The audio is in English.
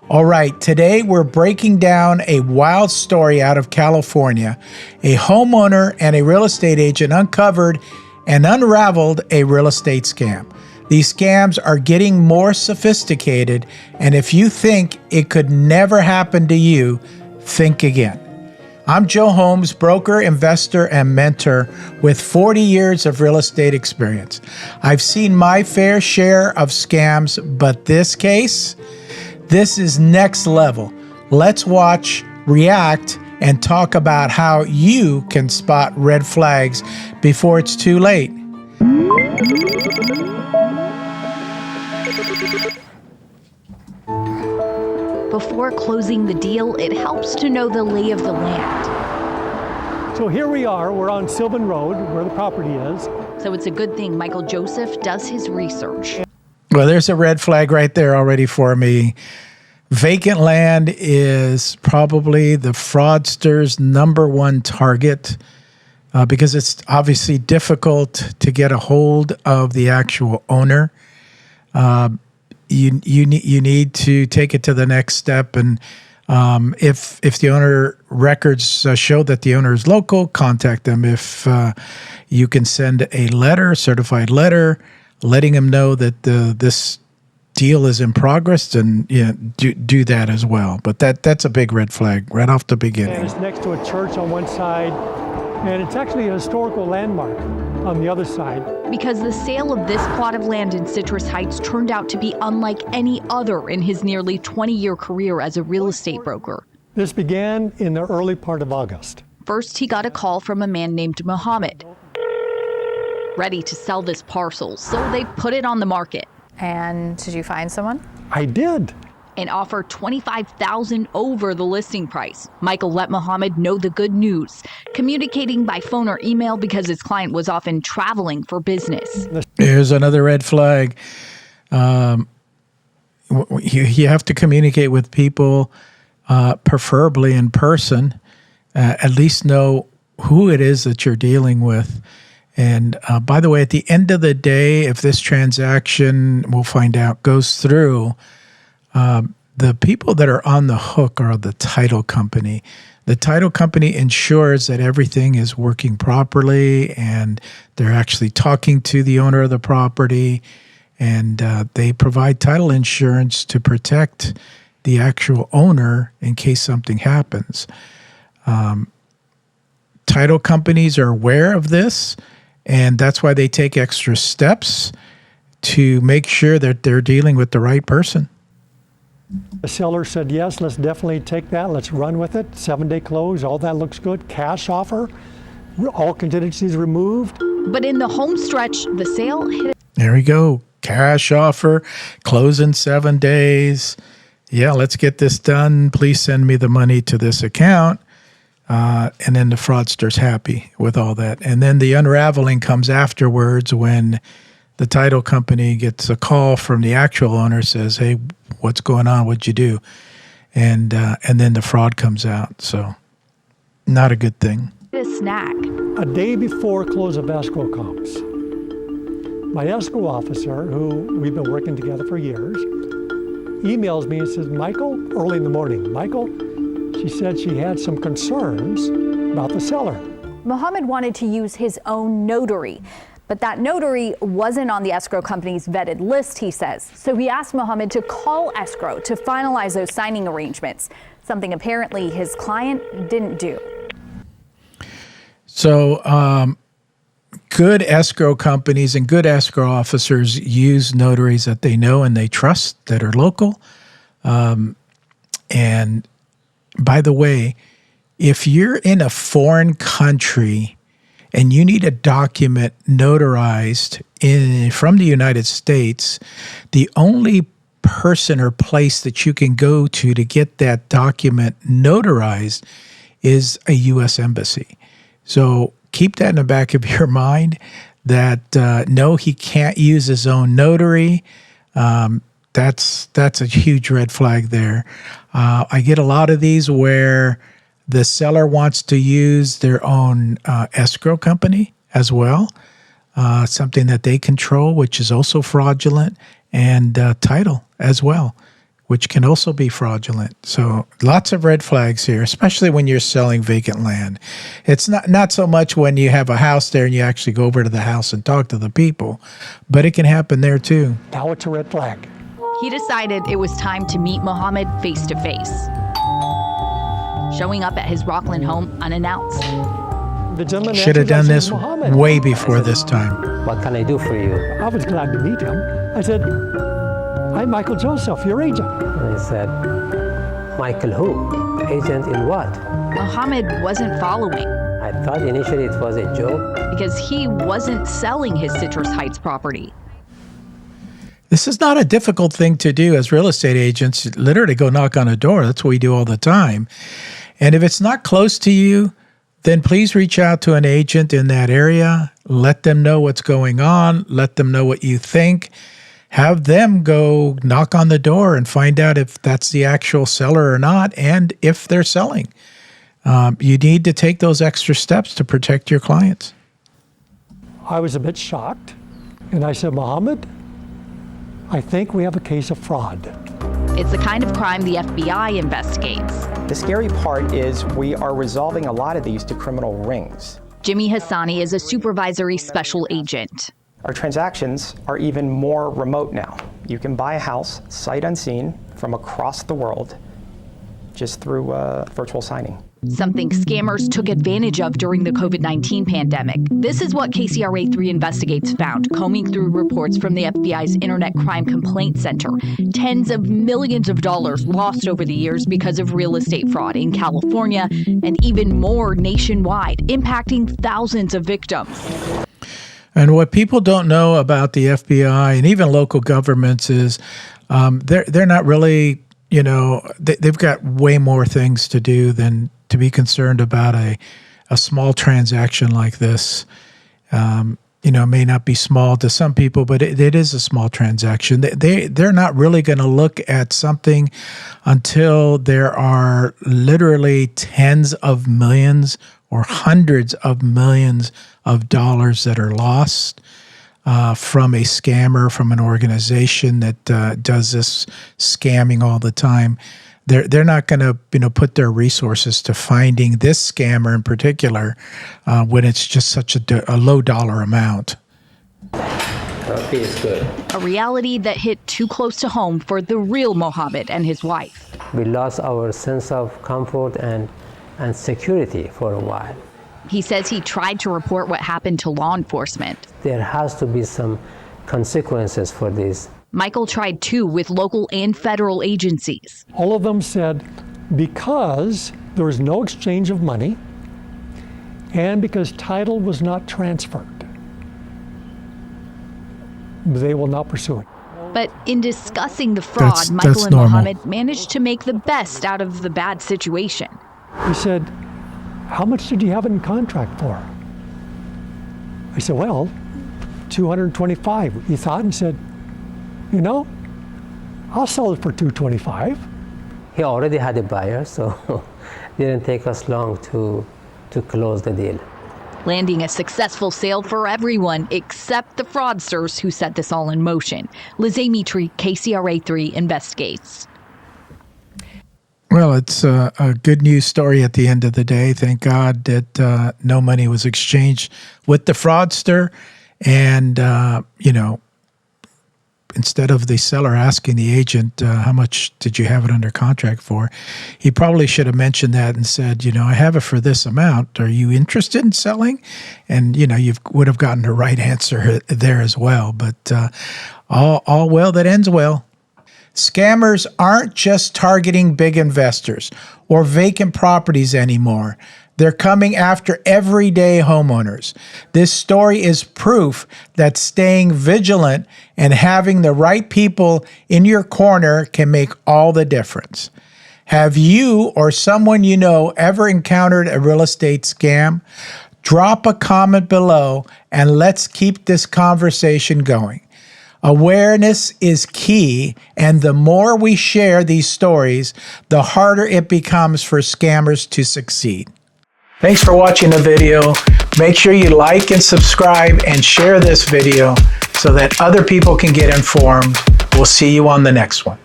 All right, today we're breaking down a wild story out of California. A homeowner and a real estate agent uncovered and unraveled a real estate scam. These scams are getting more sophisticated, and if you think it could never happen to you, think again. I'm Joe Holmes, broker, investor, and mentor with 40 years of real estate experience. I've seen my fair share of scams, but this case, this is next level. Let's watch, react, and talk about how you can spot red flags before it's too late. Before closing the deal, it helps to know the lay of the land. So here we are, we're on Sylvan Road, where the property is. So it's a good thing Michael Joseph does his research. Well, there's a red flag right there already for me. Vacant land is probably the fraudster's number one target because it's obviously difficult to get a hold of the actual owner. You need to take it to the next step, and if the owner records show that the owner is local, contact them. If you can send a letter, certified letter, letting them know that this deal is in progress, and do that as well. But that's a big red flag right off the beginning. And it's next to a church on one side, and it's actually a historical landmark on the other side. Because the sale of this plot of land in Citrus Heights turned out to be unlike any other in his nearly 20-year career as a real estate broker. This began in the early part of August. First, he got a call from a man named Mohammed, ready to sell this parcel, so they put it on the market. And did you find someone? I did. And offered $25,000 over the listing price. Michael let Mohammed know the good news, communicating by phone or email because his client was often traveling for business. Here's another red flag. You have to communicate with people, preferably in person. At least know who it is that you're dealing with. And by the way, at the end of the day, if this transaction, we'll find out, goes through, the people that are on the hook are the title company. The title company ensures that everything is working properly, and they're actually talking to the owner of the property, and they provide title insurance to protect the actual owner in case something happens. Title companies are aware of this, and that's why they take extra steps to make sure that they're dealing with the right person. The seller said, yes, let's definitely take that. Let's run with it. 7-day close. All that looks good. Cash offer. All contingencies removed. But in the home stretch, the sale hit. There we go. Cash offer. Close in 7 days. Yeah, let's get this done. Please send me the money to this account. And then the fraudster's happy with all that. And then the unraveling comes afterwards when the title company gets a call from the actual owner, says, hey, what's going on? What'd you do? And then the fraud comes out. So not a good thing. A snack. A day before close of escrow comes. My escrow officer, who we've been working together for years, emails me and says, Michael, early in the morning, Michael, she said she had some concerns about the seller. Mohammed wanted to use his own notary, but that notary wasn't on the escrow company's vetted list, he says. So he asked Mohammed to call escrow to finalize those signing arrangements, something apparently his client didn't do. So good escrow companies and good escrow officers use notaries that they know and they trust, that are local. And by the way, if you're in a foreign country and you need a document notarized from the United States, the only person or place that you can go to get that document notarized is a U.S. embassy. So keep that in the back of your mind that no, he can't use his own notary. That's a huge red flag there. I get a lot of these where the seller wants to use their own escrow company as well, something that they control, which is also fraudulent, and title as well. which can also be fraudulent. So lots of red flags here, especially when you're selling vacant land. It's not so much when you have a house there and you actually go over to the house and talk to the people, but it can happen there too. Now it's a red flag. He decided it was time to meet Mohammed face to face, showing up at his Rockland home unannounced. The gentleman Should have done this Mohammed. way before this time. What can I do for you? I was glad to meet him. I said, I'm Michael Joseph, your agent. And he said, Michael who? Agent in what? Mohammed wasn't following I thought initially it was a joke. because he wasn't selling his Citrus Heights property. This is not a difficult thing to do as real estate agents. Literally go knock on a door. That's what we do all the time. And if it's not close to you, then please reach out to an agent in that area. Let them know what's going on. Let them know what you think. Have them go knock on the door and find out if that's the actual seller or not, and if they're selling. You need to take those extra steps to protect your clients. I was a bit shocked, and I said, Mohammed, I think we have a case of fraud. It's the kind of crime the FBI investigates. The scary part is we are resolving a lot of these to criminal rings. Jimmy Hassani is a supervisory special agent. Our transactions are even more remote now. You can buy a house sight unseen from across the world just through virtual signing. Something scammers took advantage of during the COVID-19 pandemic. This is what KCRA3 Investigates found, combing through reports from the FBI's Internet Crime Complaint Center. Tens of millions of dollars lost over the years because of real estate fraud in California, and even more nationwide, impacting thousands of victims. And what people don't know about the FBI and even local governments is they're not really, they've got way more things to do than to be concerned about a small transaction like this. May not be small to some people, but it is a small transaction. They're not really going to look at something until there are literally tens of millions or hundreds of millions of dollars that are lost from a scammer, from an organization that does this scamming all the time. They're not going to put their resources to finding this scammer in particular when it's just such a low dollar amount. Coffee is good. A reality that hit too close to home for the real Mohammed and his wife. We lost our sense of comfort and security for a while. He says he tried to report what happened to law enforcement. There has to be some consequences for this. Michael tried too with local and federal agencies. All of them said, because there was no exchange of money and because title was not transferred, they will not pursue it. But in discussing the fraud, That's Michael and normal. Mohammed managed to make the best out of the bad situation. He said, how much did you have it in contract for? I said, well, $225. He thought and said, I'll sell it for $225. He already had a buyer, so it didn't take us long to close the deal. Landing a successful sale for everyone except the fraudsters who set this all in motion. Liz Mitri, KCRA3 Investigates. Well, it's a good news story at the end of the day. Thank God that no money was exchanged with the fraudster. And, instead of the seller asking the agent, how much did you have it under contract for, he probably should have mentioned that and said, I have it for this amount. Are you interested in selling? And, you would have gotten the right answer there as well. But all well that ends well. Scammers aren't just targeting big investors or vacant properties anymore. They're coming after everyday homeowners. This story is proof that staying vigilant and having the right people in your corner can make all the difference. Have you or someone you know ever encountered a real estate scam? Drop a comment below and let's keep this conversation going. Awareness is key, and the more we share these stories, the harder it becomes for scammers to succeed. Thanks for watching the video. Make sure you like and subscribe and share this video so that other people can get informed. We'll see you on the next one.